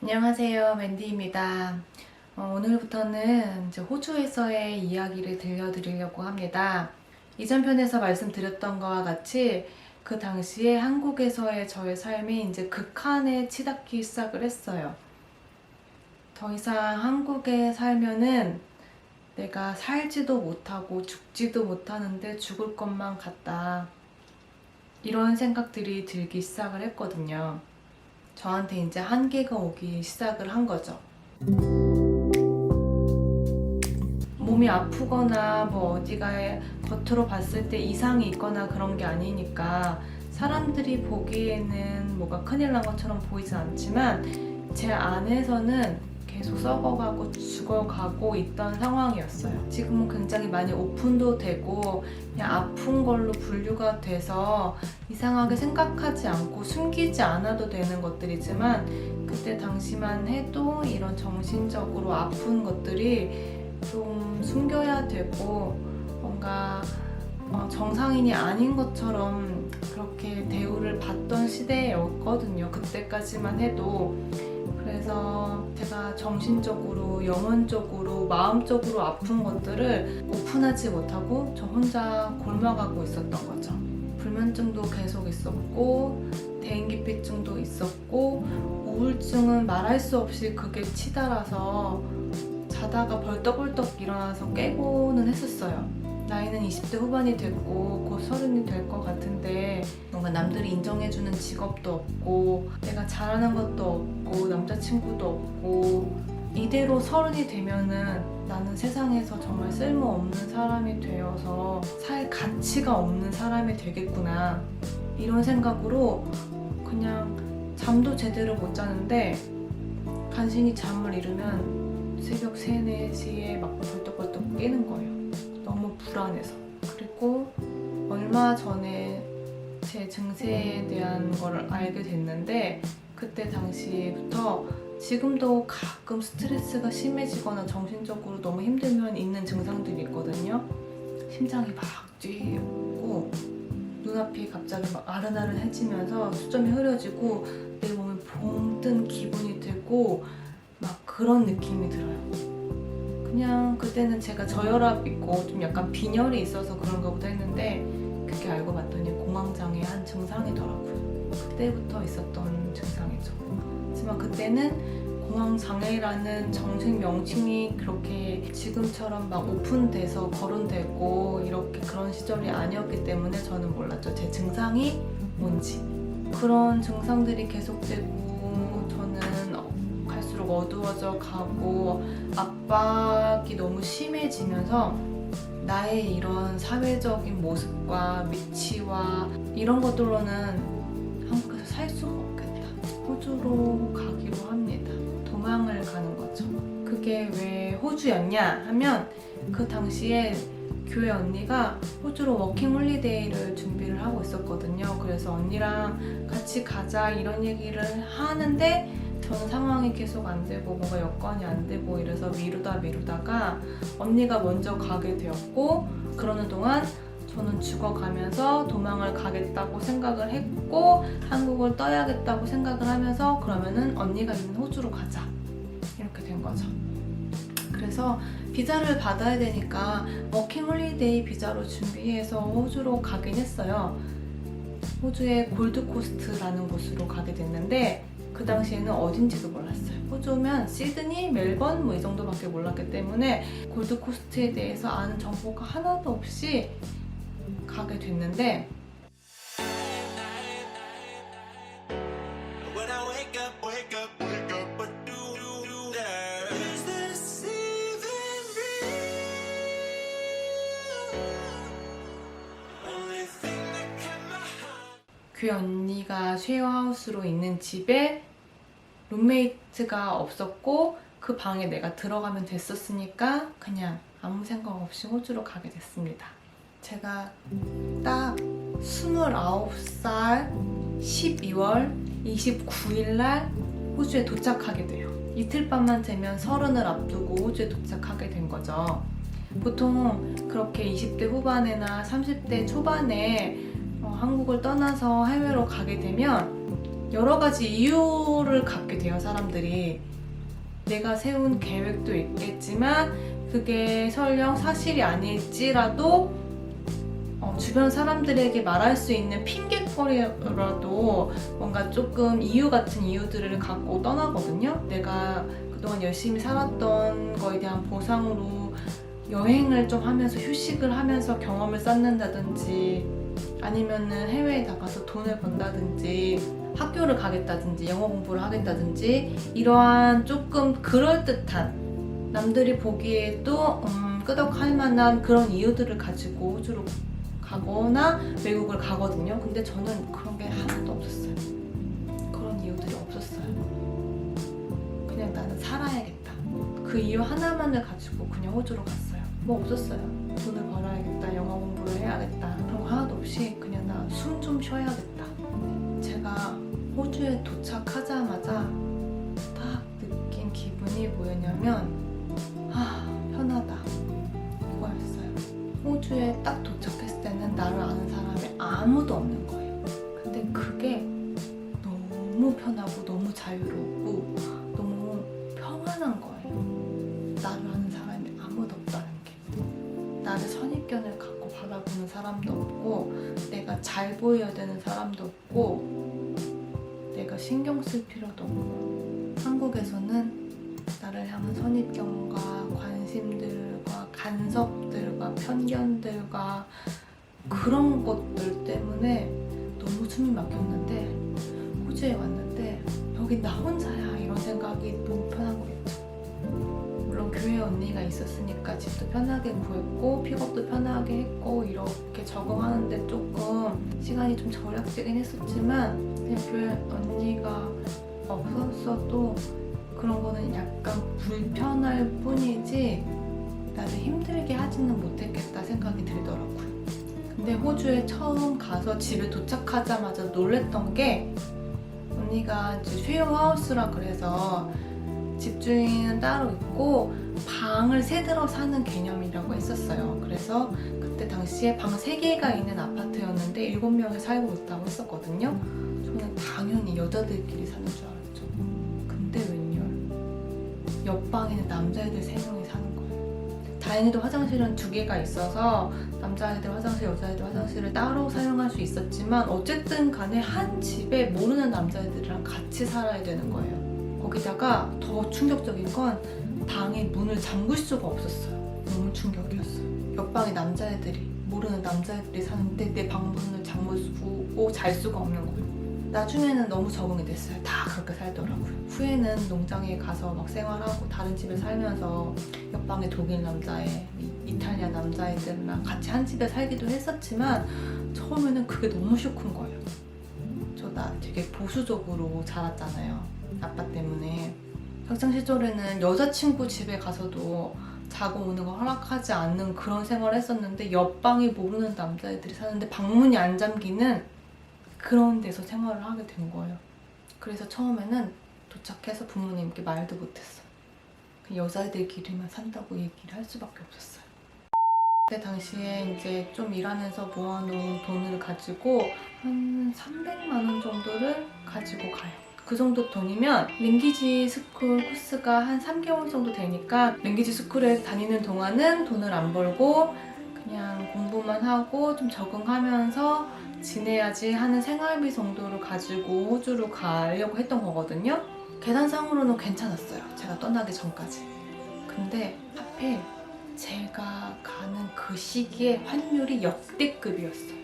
안녕하세요, 맨디입니다. 오늘부터는 이제 호주에서의 이야기를 들려드리려고 합니다. 이전 편에서 말씀드렸던 것과 같이 그 당시에 한국에서의 저의 삶이 이제 극한에 치닫기 시작을 했어요. 더 이상 한국에 살면은 내가 살지도 못하고 죽지도 못하는데 죽을 것만 같다. 이런 생각들이 들기 시작을 했거든요. 저한테 이제 한계가 오기 시작을 한 거죠. 몸이 아프거나 뭐 어디가 겉으로 봤을 때 이상이 있거나 그런 게 아니니까 사람들이 보기에는 뭐가 큰일 난 것처럼 보이진 않지만 제 안에서는 계속 썩어가고 죽어가고 있던 상황이었어요. 지금은 굉장히 많이 오픈도 되고 그냥 아픈 걸로 분류가 돼서 이상하게 생각하지 않고 숨기지 않아도 되는 것들이지만 그때 당시만 해도 이런 정신적으로 아픈 것들이 좀 숨겨야 되고 뭔가 정상인이 아닌 것처럼 그렇게 대우를 받던 시대였거든요. 그때까지만 해도. 그래서 제가 정신적으로, 영혼적으로, 마음적으로 아픈 것들을 오픈하지 못하고 저 혼자 골마가고 있었던 거죠. 불면증도 계속 있었고 대인기피증도 있었고 우울증은 말할 수 없이 그게 치달아서 자다가 벌떡벌떡 일어나서 깨고는 했었어요. 나이는 20대 후반이 됐고 곧 30이 될 것 같은데 뭔가 남들이 인정해주는 직업도 없고 내가 잘하는 것도 없고 남자친구도 없고 이대로 30이 되면은 나는 세상에서 정말 쓸모없는 사람이 되어서 살 가치가 없는 사람이 되겠구나 이런 생각으로 그냥 잠도 제대로 못 자는데 간신히 잠을 이루면 새벽 3, 4시에 막 벌떡벌떡 깨는 거예요. 너무 불안해서. 그리고 얼마 전에 제 증세에 대한 걸 알게 됐는데 그때 당시부터 지금도 가끔 스트레스가 심해지거나 정신적으로 너무 힘들면 있는 증상들이 있거든요. 심장이 막 뛰고 눈앞이 갑자기 막 아른아른해지면서 수점이 흐려지고 내 몸에 봉 뜬 기분이 들고 막 그런 느낌이 들어요. 그냥 그때는 제가 저혈압 있고 좀 약간 빈혈이 있어서 그런가 보다 했는데 그렇게 알고 봤더니 공황장애 한 증상이더라고요. 그때부터 있었던 증상이죠. 하지만 그때는 공황장애라는 정식 명칭이 그렇게 지금처럼 막 오픈돼서 거론되고 이렇게 그런 시절이 아니었기 때문에 저는 몰랐죠. 제 증상이 뭔지. 그런 증상들이 계속되고 저는 갈수록 어두워져 가고 압박이 너무 심해지면서 나의 이런 사회적인 모습과 위치와 이런 것들로는 한국에서 살 수가 없겠다. 호주로 가기로 합니다. 도망을 가는 거죠. 그게 왜 호주였냐 하면 그 당시에 교회 언니가 호주로 워킹 홀리데이를 준비를 하고 있었거든요. 그래서 언니랑 같이 가자 이런 얘기를 하는데 저는 상황이 계속 안 되고 뭔가 여건이 안 되고 이래서 미루다가 언니가 먼저 가게 되었고 그러는 동안 저는 죽어가면서 도망을 가겠다고 생각을 했고 한국을 떠야겠다고 생각을 하면서 그러면은 언니가 있는 호주로 가자 이렇게 된 거죠. 그래서 비자를 받아야 되니까 워킹 홀리데이 비자로 준비해서 호주로 가긴 했어요. 호주의 골드코스트라는 곳으로 가게 됐는데 그 당시에는 어딘지도 몰랐어요. 호주면 시드니, 멜번 뭐 이 정도밖에 몰랐기 때문에 골드코스트에 대해서 아는 정보가 하나도 없이 가게 됐는데 그 언니가 쉐어하우스로 있는 집에 룸메이트가 없었고 그 방에 내가 들어가면 됐었으니까 그냥 아무 생각 없이 호주로 가게 됐습니다. 제가 딱 29살 12월 29일 날 호주에 도착하게 돼요. 이틀 밤만 되면 30을 앞두고 호주에 도착하게 된 거죠. 보통 그렇게 20대 후반이나 30대 초반에 한국을 떠나서 해외로 가게 되면 여러 가지 이유를 갖게 돼요, 사람들이. 내가 세운 계획도 있겠지만 그게 설령 사실이 아닐지라도 주변 사람들에게 말할 수 있는 핑계거리라도 뭔가 조금 이유 같은 이유들을 갖고 떠나거든요. 내가 그동안 열심히 살았던 거에 대한 보상으로 여행을 좀 하면서 휴식을 하면서 경험을 쌓는다든지 아니면은 해외에 나가서 돈을 번다든지 학교를 가겠다든지 영어 공부를 하겠다든지 이러한 조금 그럴듯한 남들이 보기에도 끄덕할 만한 그런 이유들을 가지고 호주로 가거나 외국을 가거든요. 근데 저는 그런 게 하나도 없었어요. 그런 이유들이 없었어요. 그냥 나는 살아야겠다. 그 이유 하나만을 가지고 그냥 호주로 갔어요. 뭐 없었어요. 돈을 벌어야겠다, 영어 공부를 해야겠다 그런 거 하나도 없이 그냥 나 숨 좀 쉬어야겠다. 제가 호주에 도착하자마자 딱 느낀 기분이 뭐였냐면 편하다 이거였어요. 호주에 딱 도착했을 때는 나를 아는 사람이 아무도 없는 거예요. 근데 그게 너무 편하고 너무 자유롭고 너무 평안한 거예요. 나를 아는 사람이 아무도 없다는 게. 나를 선입견을 갖고 바라보는 사람도 없고 내가 잘 보여야 되는 사람도 없고 내가 신경 쓸 필요도 없고. 한국에서는 나를 향한 선입견과 관심들과 간섭들과 편견들과 그런 것들 때문에 너무 숨이 막혔는데 호주에 왔는데 여기 나 혼자야 이런 생각이 너무 편한 거였죠. 물론 교회 언니가 있었으니까 집도 편하게 구했고 픽업도 편하게 했고 이렇게 적응하는데 조금 시간이 좀 절약되긴 했었지만 그냥 교회 언니가 없었어도 그런 거는 약간 불편할 뿐이지 나를 힘들게 하지는 못했겠다 생각이 들더라고요. 근데 호주에 처음 가서 집에 도착하자마자 놀랬던 게 언니가 이제 쉐어하우스라 그래서 집주인은 따로 있고 방을 세들어 사는 개념이라고 했었어요. 그래서 그때 당시에 방 3개가 있는 아파트였는데 7명이 살고 있다고 했었거든요. 저는 당연히 여자들끼리 사는 줄 알았죠. 근데 웬열 옆방에는 남자애들 3명이 사는 거예요. 다행히도 화장실은 2개가 있어서 남자애들 화장실, 여자애들 화장실을 따로 사용할 수 있었지만 어쨌든 간에 한 집에 모르는 남자애들이랑 같이 살아야 되는 거예요. 거기다가 더 충격적인 건 방에 문을 잠글 수가 없었어요. 너무 충격이었어요. 옆방에 남자애들이 모르는 남자애들이 사는데 내 방문을 잠그고 잘 수가 없는 거예요. 나중에는 너무 적응이 됐어요. 다 그렇게 살더라고요. 후에는 농장에 가서 막 생활하고 다른 집에 살면서 옆방에 독일 남자애, 이탈리아 남자애들이랑 같이 한 집에 살기도 했었지만 처음에는 그게 너무 쇼크인 거예요. 나 되게 보수적으로 자랐잖아요. 아빠 때문에. 학창 시절에는 여자친구 집에 가서도 자고 오는 거 허락하지 않는 그런 생활을 했었는데 옆방에 모르는 남자애들이 사는데 방문이 안 잠기는 그런 데서 생활을 하게 된 거예요. 그래서 처음에는 도착해서 부모님께 말도 못했어요. 여자애들끼리만 산다고 얘기를 할 수밖에 없었어요. 그때 당시에 이제 좀 일하면서 모아놓은 돈을 가지고 한 300만 원 정도를 가지고 가요. 그 정도 돈이면 랭귀지 스쿨 코스가 한 3개월 정도 되니까 랭귀지 스쿨에 다니는 동안은 돈을 안 벌고 그냥 공부만 하고 좀 적응하면서 지내야지 하는 생활비 정도를 가지고 호주로 가려고 했던 거거든요. 계산상으로는 괜찮았어요. 제가 떠나기 전까지. 근데 하필 제가 가는 그 시기에 환율이 역대급이었어요.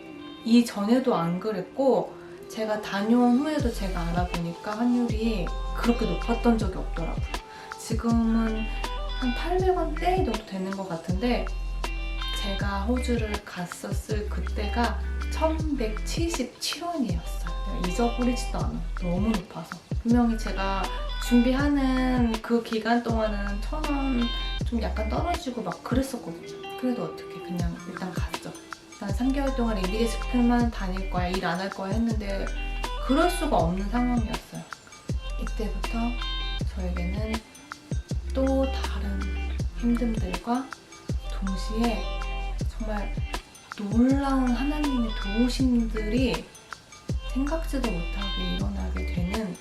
이전에도 안 그랬고 제가 다녀온 후에도 제가 알아보니까 환율이 그렇게 높았던 적이 없더라고요. 지금은 한 800원대 정도 되는 것 같은데 제가 호주를 갔었을 그때가 1177원이었어요. 잊어버리지도 않아. 너무 높아서. 분명히 제가 준비하는 그 기간 동안은 1000원 좀 약간 떨어지고 막 그랬었거든요. 그래도 어떻게 그냥 일단 갔죠. 난 3개월 동안 랭귀지 스쿨만 다닐 거야, 일 안 할 거야 했는데 그럴 수가 없는 상황이었어요. 이때부터 저에게는 또 다른 힘듦들과 동시에 정말 놀라운 하나님의 도우심들이 생각지도 못하게 일어나게 되는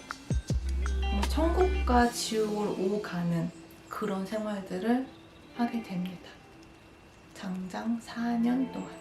정말 천국과 지옥을 오가는 그런 생활들을 하게 됩니다. 장장 4년 동안.